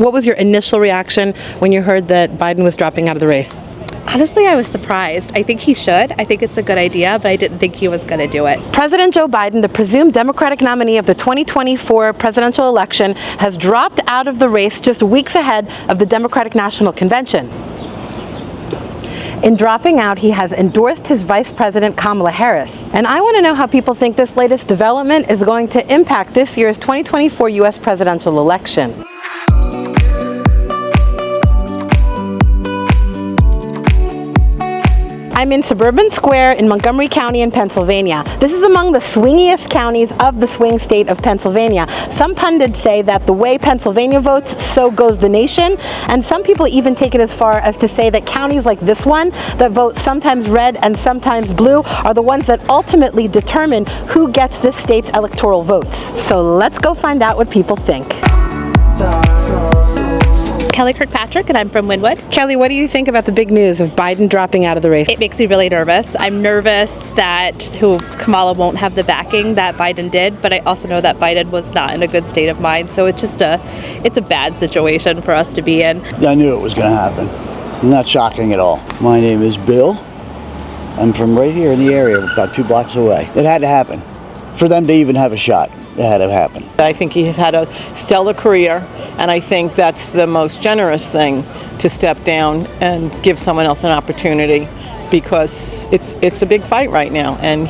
What was your initial reaction when you heard that Biden was dropping out of the race? Honestly, I was surprised. I think he should. I think it's a good idea, but I didn't think he was going to do it. President Joe Biden, the presumed Democratic nominee of the 2024 presidential election, has dropped out of the race just weeks ahead of the Democratic National Convention. In dropping out, he has endorsed his Vice President Kamala Harris. And I want to know how people think this latest development is going to impact this year's 2024 U.S. presidential election. I'm in Suburban Square in Montgomery County in Pennsylvania. This is among the swingiest counties of the swing state of Pennsylvania. Some pundits say that the way Pennsylvania votes, so goes the nation. And some people even take it as far as to say that counties like this one, that vote sometimes red and sometimes blue, are the ones that ultimately determine who gets this state's electoral votes. So let's go find out what people think. Kelly Kirkpatrick, and I'm from Wynwood. Kelly, what do you think about the big news of Biden dropping out of the race? It makes me really nervous. I'm nervous that Kamala won't have the backing that Biden did, but I also know that Biden was not in a good state of mind. So it's just it's a bad situation for us to be in. I knew it was going to happen. Not shocking at all. My name is Bill. I'm from right here in the area, about 2 blocks away. It had to happen. For them to even have a shot, it had to happen. I think he has had a stellar career, and I think that's the most generous thing, to step down and give someone else an opportunity, because it's a big fight right now, and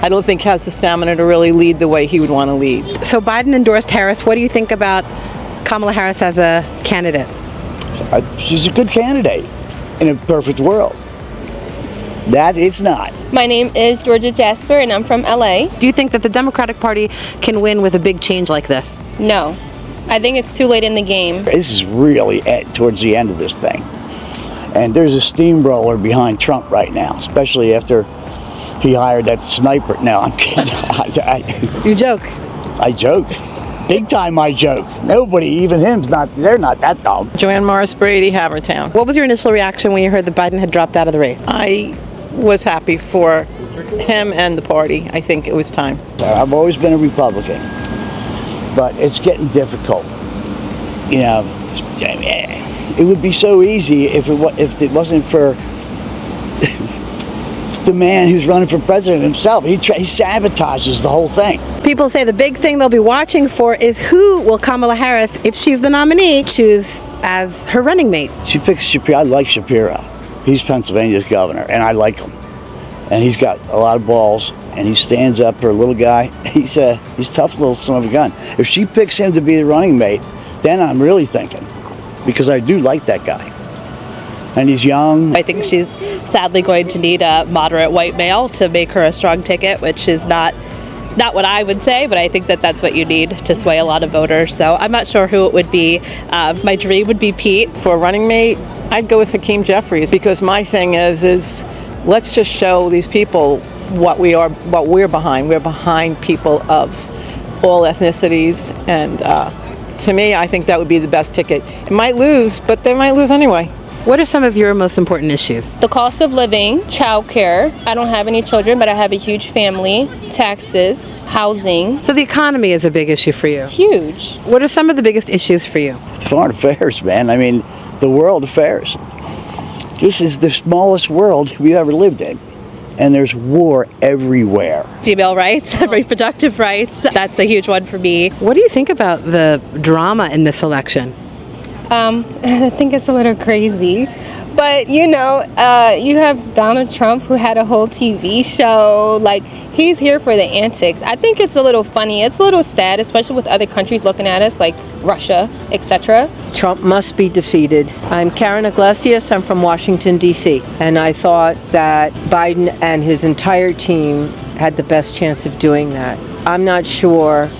I don't think has the stamina to really lead the way he would want to lead. So Biden endorsed Harris. What do you think about Kamala Harris as a candidate? She's a good candidate in a perfect world. That it's not. My name is Georgia Jasper, and I'm from LA. Do you think that the Democratic Party can win with a big change like this? No. I think it's too late in the game. This is really towards the end of this thing. And there's a steamroller behind Trump right now, especially after he hired that sniper. No, I'm kidding. You joke. I joke. Big time I joke. Nobody, even they're not that dumb. Joanne Morris Brady, Havertown. What was your initial reaction when you heard that Biden had dropped out of the race? I was happy for him and the party. I think it was time. I've always been a Republican, but it's getting difficult. You know, it would be so easy if it wasn't for the man who's running for president himself. He sabotages the whole thing. People say the big thing they'll be watching for is who will Kamala Harris, if she's the nominee, choose as her running mate. She picks Shapiro. I like Shapiro. He's Pennsylvania's governor, and I like him. And he's got a lot of balls, and he stands up for a little guy. He's tough little son of a gun. If she picks him to be the running mate, then I'm really thinking, because I do like that guy. And he's young. I think she's sadly going to need a moderate white male to make her a strong ticket, which is not what I would say, but I think that that's what you need to sway a lot of voters. So I'm not sure who it would be. My dream would be Pete. For a running mate, I'd go with Hakeem Jeffries, because my thing is let's just show these people what we're behind. We're behind people of all ethnicities, and to me, I think that would be the best ticket. It might lose, but they might lose anyway. What are some of your most important issues? The cost of living, childcare. I don't have any children, but I have a huge family. Taxes, housing. So the economy is a big issue for you. Huge. What are some of the biggest issues for you? It's foreign affairs, man. I mean, the world affairs. This is the smallest world we've ever lived in. And there's war everywhere. Female rights, reproductive rights, that's a huge one for me. What do you think about the drama in this election? I think it's a little crazy. But, you have Donald Trump, who had a whole TV show. Like, he's here for the antics. I think it's a little funny. It's a little sad, especially with other countries looking at us, like Russia, etc. Trump must be defeated. I'm Karen Iglesias. I'm from Washington, D.C. And I thought that Biden and his entire team had the best chance of doing that. I'm not sure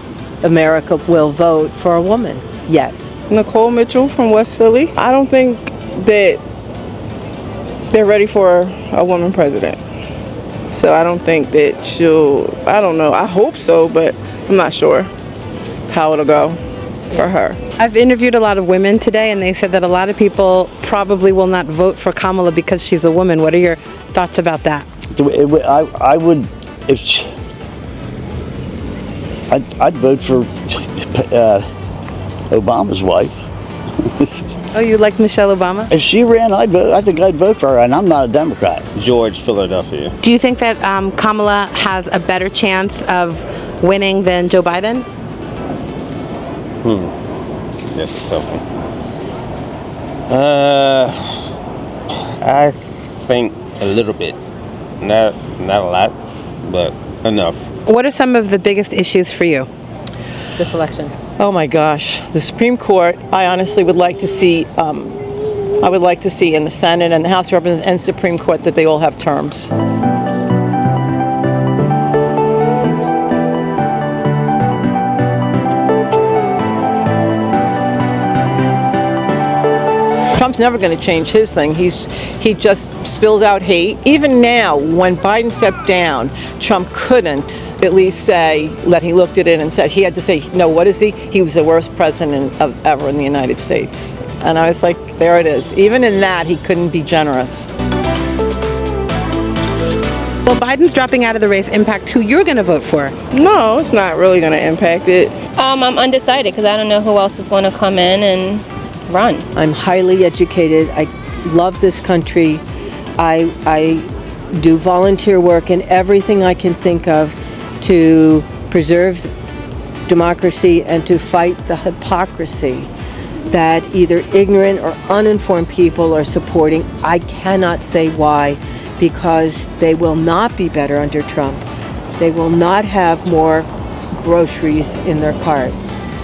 America will vote for a woman yet. Nicole Mitchell from West Philly. I don't think that they're ready for a woman president. So I don't think that I don't know, I hope so, but I'm not sure how it'll go for her. I've interviewed a lot of women today, and they said that a lot of people probably will not vote for Kamala because she's a woman. What are your thoughts about that? I would, I'd vote for Obama's wife. Oh, you like Michelle Obama? If she ran, I'd vote. I think I'd vote for her, and I'm not a Democrat. George, Philadelphia. Do you think that Kamala has a better chance of winning than Joe Biden? That's a tough one. I think a little bit. Not a lot, but enough. What are some of the biggest issues for you this election? Oh my gosh, the Supreme Court. I honestly would like to see. I would like to see in the Senate and the House of Representatives and Supreme Court that they all have terms. Trump's never going to change his thing. He just spills out hate. Even now, when Biden stepped down, Trump couldn't at least say, he looked at it and said, he had to say, no, what is he? He was the worst president ever in the United States. And I was like, there it is. Even in that, he couldn't be generous. Will Biden's dropping out of the race impact who you're going to vote for? No, it's not really going to impact it. I'm undecided because I don't know who else is going to come in and run. I'm highly educated. I love this country. I do volunteer work and everything I can think of to preserve democracy and to fight the hypocrisy that either ignorant or uninformed people are supporting. I cannot say why, because they will not be better under Trump. They will not have more groceries in their cart.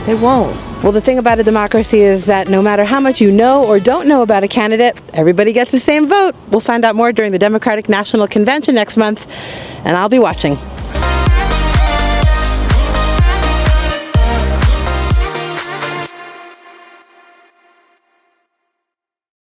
They won't. Well, the thing about a democracy is that no matter how much you know or don't know about a candidate, everybody gets the same vote. We'll find out more during the Democratic National Convention next month, and I'll be watching.